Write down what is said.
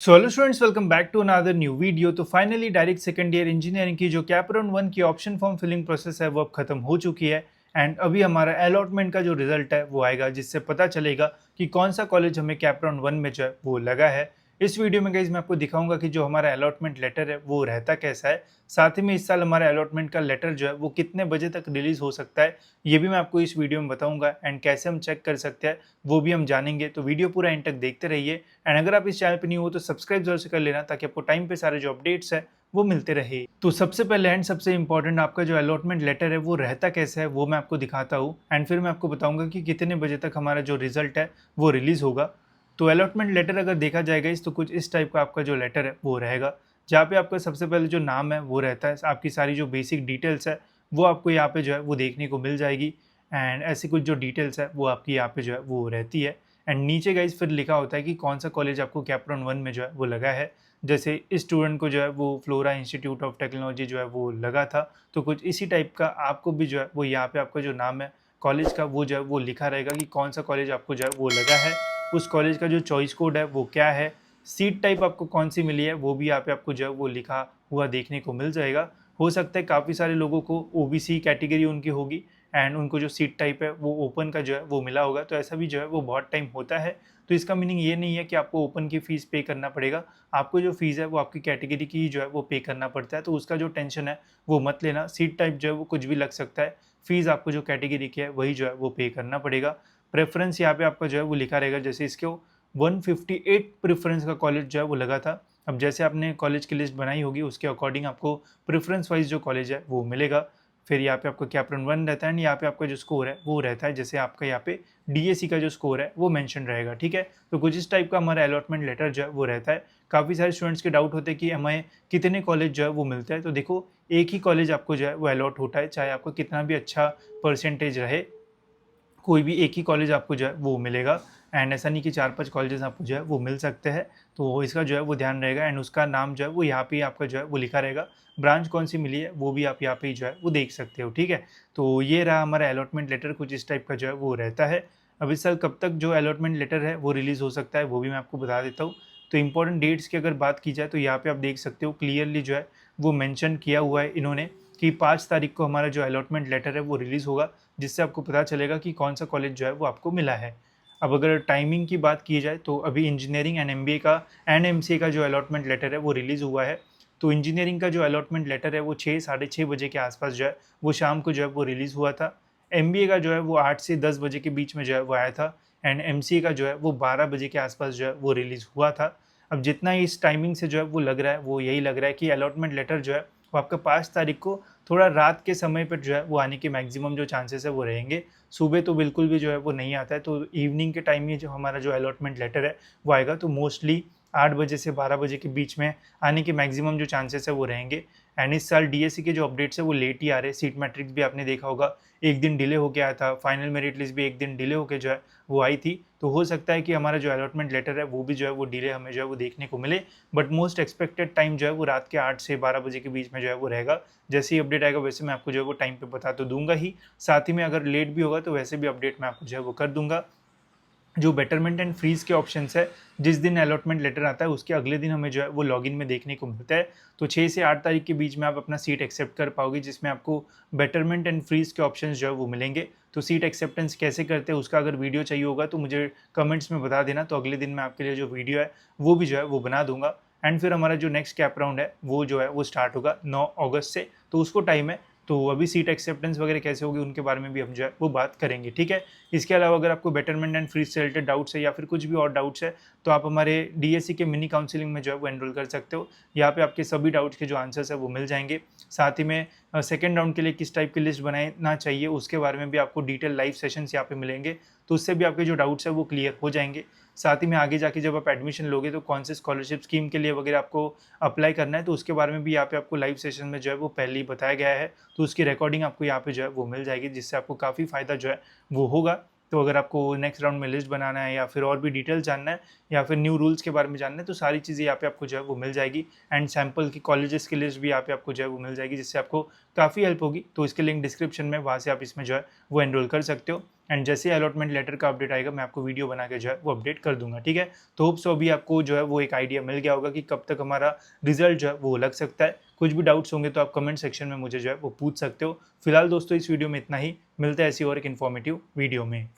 So hello students, welcome back to another new video. तो finally direct second year engineering की जो cap round 1 की option form filling process है वो अब खत्म हो चुकी है। एंड अभी हमारा अलॉटमेंट का जो रिजल्ट है वो आएगा, जिससे पता चलेगा कि कौन सा कॉलेज हमें कैप राउंड 1 में जो है वो लगा है। इस वीडियो में गाइस मैं आपको दिखाऊंगा कि जो हमारा अलॉटमेंट लेटर है वो रहता कैसा है। साथ ही में इस साल हमारे अलॉटमेंट का लेटर जो है वो कितने बजे तक रिलीज हो सकता है, ये भी मैं आपको इस वीडियो में बताऊंगा। एंड कैसे हम चेक कर सकते हैं वो भी हम जानेंगे। तो वीडियो पूरा एंड तक देखते रहिए। एंड अगर आप इस चैनल पे न्यू हो तो सब्सक्राइब जरूर से कर लेना, ताकि आपको टाइम पे सारे जो अपडेट्स है वो मिलते रहे। तो सबसे पहले एंड सबसे इंपॉर्टेंट, आपका जो अलॉटमेंट लेटर है वो रहता कैसे है वो मैं आपको दिखाता हूँ। एंड फिर मैं आपको बताऊंगा कि कितने बजे तक हमारा जो रिजल्ट है वो रिलीज होगा। तो अलॉटमेंट लेटर अगर देखा जाएगा तो कुछ इस टाइप का आपका जो लेटर है वो रहेगा, जहाँ पे आपका सबसे पहले जो नाम है वो रहता है, आपकी सारी जो बेसिक डिटेल्स है वो आपको यहाँ पे जो है वो देखने को मिल जाएगी। एंड ऐसी कुछ जो डिटेल्स है वो आपकी यहाँ पे जो है वो रहती है। एंड नीचे गाइज फिर लिखा होता है कि कौन सा कॉलेज आपको कैप राउंड 1 में जो है वो लगा है। जैसे इस स्टूडेंट को जो है वो फ्लोरा इंस्टीट्यूट ऑफ टेक्नोलॉजी जो है वो लगा था, तो कुछ इसी टाइप का आपको भी जो है वो यहाँ पे आपका जो नाम है कॉलेज का वो जो है वो लिखा रहेगा कि कौन सा कॉलेज आपको जो है वो लगा है। उस कॉलेज का जो चॉइस कोड है वो क्या है, सीट टाइप आपको कौन सी मिली है वो भी यहाँ पे आपको जो है वो लिखा हुआ देखने को मिल जाएगा। हो सकता है काफ़ी सारे लोगों को ओबीसी कैटेगरी उनकी होगी एंड उनको जो सीट टाइप है वो ओपन का जो है वो मिला होगा, तो ऐसा भी जो है वो बहुत टाइम होता है। तो इसका मीनिंग ये नहीं है कि आपको ओपन की फ़ीस पे करना पड़ेगा। आपको जो फ़ीस है वो आपकी कैटेगरी की ही जो है वो पे करना पड़ता है, तो उसका जो टेंशन है वो मत लेना। सीट टाइप जो है वो कुछ भी लग सकता है, फ़ीस आपको जो कैटेगरी की है वही जो है वो पे करना पड़ेगा। प्रेफ़रेंस यहाँ पे आपका जो है वो लिखा रहेगा, जैसे इसको 158 प्रेफ़रेंस का कॉलेज जो है वो लगा था। अब जैसे आपने कॉलेज की लिस्ट बनाई होगी उसके अकॉर्डिंग आपको प्रेफ़रेंस वाइज़ जो कॉलेज है वो मिलेगा। फिर यहाँ पे आपका कैप राउंड 1 रहता है एंड यहाँ पे आपका जो स्कोर है वो रहता है, जैसे आपका यहाँ पे डीएससी का जो स्कोर है वो मेंशन रहेगा, ठीक है। तो कुछ इस टाइप का हमारा अलॉटमेंट लेटर जो है वो रहता है। काफ़ी सारे स्टूडेंट्स के डाउट होते हैं कि हमें कितने कॉलेज जो है वो मिलता है। तो देखो, एक ही कॉलेज आपको जो है वो अलॉट होता है, चाहे आपको कितना भी अच्छा परसेंटेज रहे, कोई भी एक ही कॉलेज आपको जो है वो मिलेगा। एंड ऐसा नहीं कि 4-5 कॉलेजेस आपको जो है वो मिल सकते हैं। तो इसका जो है वो ध्यान रहेगा एंड उसका नाम जो है वो यहाँ पे आपका जो है वो लिखा रहेगा। ब्रांच कौन सी मिली है वो भी आप यहाँ पे जो है वो देख सकते हो, ठीक है। तो ये रहा हमारा अलॉटमेंट लेटर, कुछ इस टाइप का जो है वो रहता है। अब इस साल कब तक जो अलॉटमेंट लेटर है वो रिलीज़ हो सकता है वो भी मैं आपको बता देता हूँ। तो इंपॉर्टेंट डेट्स की अगर बात की जाए तो यहाँ पे आप देख सकते हो क्लियरली जो है वो मेंशन किया हुआ है इन्होंने कि 5 तारीख को हमारा जो अलॉटमेंट लेटर है वो रिलीज़ होगा, जिससे आपको पता चलेगा कि कौन सा कॉलेज जो है वो आपको मिला है। अब अगर टाइमिंग की बात की जाए तो अभी इंजीनियरिंग एंड एमबीए का एंड एमसीए का जो अलॉटमेंट लेटर है वो रिलीज़ हुआ है। तो इंजीनियरिंग का जो अलॉटमेंट लेटर है वो 6 साढ़े 6 बजे के आसपास जो है वो शाम को जो है वो रिलीज़ हुआ था। एमबीए का जो है वो 8 से 10 बजे के बीच में जो है वो आया था। एंड एमसीए का जो है वो 12 बजे के आसपास जो है वो रिलीज़ हुआ था। अब जितना इस टाइमिंग से जो है वो लग रहा है वो यही लग रहा है कि अलॉटमेंट लेटर जो है वो आपका 5 तारीख को थोड़ा रात के समय पर जो है वो आने के मैक्सिमम जो चांसेस है वो रहेंगे। सुबह तो बिल्कुल भी जो है वो नहीं आता है, तो इवनिंग के टाइम में जो हमारा जो अलॉटमेंट लेटर है वो आएगा। तो मोस्टली 8 बजे से 12 बजे के बीच में आने के मैक्सिमम जो चांसेस है वो रहेंगे। एंड इस साल डीएससी के जो अपडेट्स है वो लेट ही आ रहे हैं। सीट मैट्रिक्स भी आपने देखा होगा, एक दिन डिले होके आया था। फाइनल मेरिट लिस्ट भी एक दिन डिले होके जो है वो आई थी। तो हो सकता है कि हमारा जो अलॉटमेंट लेटर है वो भी जो है वो डिले हमें जो है वो देखने को मिले। बट मोस्ट एक्सपेक्टेड टाइम जो है वो रात के 8 से 12 बजे के बीच में जो है वो रहेगा। जैसे ही अपडेट आएगा वैसे मैं आपको जो है वो टाइम पे बता तो दूंगा ही। साथ ही में अगर लेट भी होगा तो वैसे भी अपडेट मैं आपको जो है वो कर दूंगा। जो बेटरमेंट एंड फ्रीज के ऑप्शंस है, जिस दिन अलॉटमेंट लेटर आता है उसके अगले दिन हमें जो है वो लॉगिन में देखने को मिलता है। तो 6 से 8 तारीख के बीच में आप अपना सीट एक्सेप्ट कर पाओगे, जिसमें आपको बेटरमेंट एंड फ्रीज के ऑप्शंस जो है वो मिलेंगे। तो सीट एक्सेप्टेंस कैसे करते हैं उसका अगर वीडियो चाहिए होगा तो मुझे कमेंट्स में बता देना, तो अगले दिन मैं आपके लिए जो वीडियो है वो भी जो है वो बना दूंगा। एंड फिर हमारा जो नेक्स्ट कैप राउंड है वो जो है वो स्टार्ट होगा 9 अगस्त से, तो उसको टाइम है। तो अभी सीट एक्सेप्टेंस वगैरह कैसे होगी उनके बारे में भी हम जो है वो बात करेंगे, ठीक है। इसके अलावा अगर आपको बेटरमेंट एंड फ्रीज से रिलेटेड डाउट्स है या फिर कुछ भी और डाउट्स है तो आप हमारे डीएससी के मिनी काउंसलिंग में जो है वो एनरोल कर सकते हो। यहाँ पे आपके सभी डाउट्स के जो आंसर्स है वो मिल जाएंगे। साथ ही में सेकेंड राउंड के लिए किस टाइप की लिस्ट बनाना चाहिए उसके बारे में भी आपको डिटेल लाइव सेशंस यहाँ पे मिलेंगे, तो उससे भी आपके जो डाउट्स है वो क्लियर हो जाएंगे। साथ ही में आगे जाके जब आप एडमिशन लोगे तो कौन से स्कॉलरशिप स्कीम के लिए वगैरह आपको अप्लाई करना है, तो उसके बारे में भी यहाँ पे आपको लाइव सेशन में जो है वो पहले ही बताया गया है। तो उसकी रिकॉर्डिंग आपको यहाँ पे जो है वो मिल जाएगी, जिससे आपको काफ़ी फ़ायदा जो है वो होगा। तो अगर आपको नेक्स्ट राउंड में लिस्ट बनाना है या फिर और भी डिटेल जानना है या फिर न्यू रूल्स के बारे में जानना है तो सारी चीज़ें यहाँ पे आपको जो है वो मिल जाएगी। एंड सैम्पल की कॉलेजेस की लिस्ट भी यहाँ पे आपको जो है वो मिल जाएगी, जिससे आपको काफ़ी हेल्प होगी। तो इसके लिंक डिस्क्रिप्शन में, वहाँ से आप इसमें जो है वो एनरोल कर सकते हो। एंड जैसे अलॉटमेंट लेटर का अपडेट आएगा मैं आपको वीडियो बना के जो है वो अपडेट कर दूंगा, ठीक है। तो होप सो अभी आपको जो है वो एक आइडिया मिल गया होगा कि कब तक हमारा रिजल्ट जो है वो लग सकता है। कुछ भी डाउट्स होंगे तो आप कमेंट सेक्शन में मुझे जो है वो पूछ सकते हो। फिलहाल दोस्तों इस वीडियो में इतना ही, मिलते हैं ऐसी और एक इन्फॉर्मेटिव वीडियो में।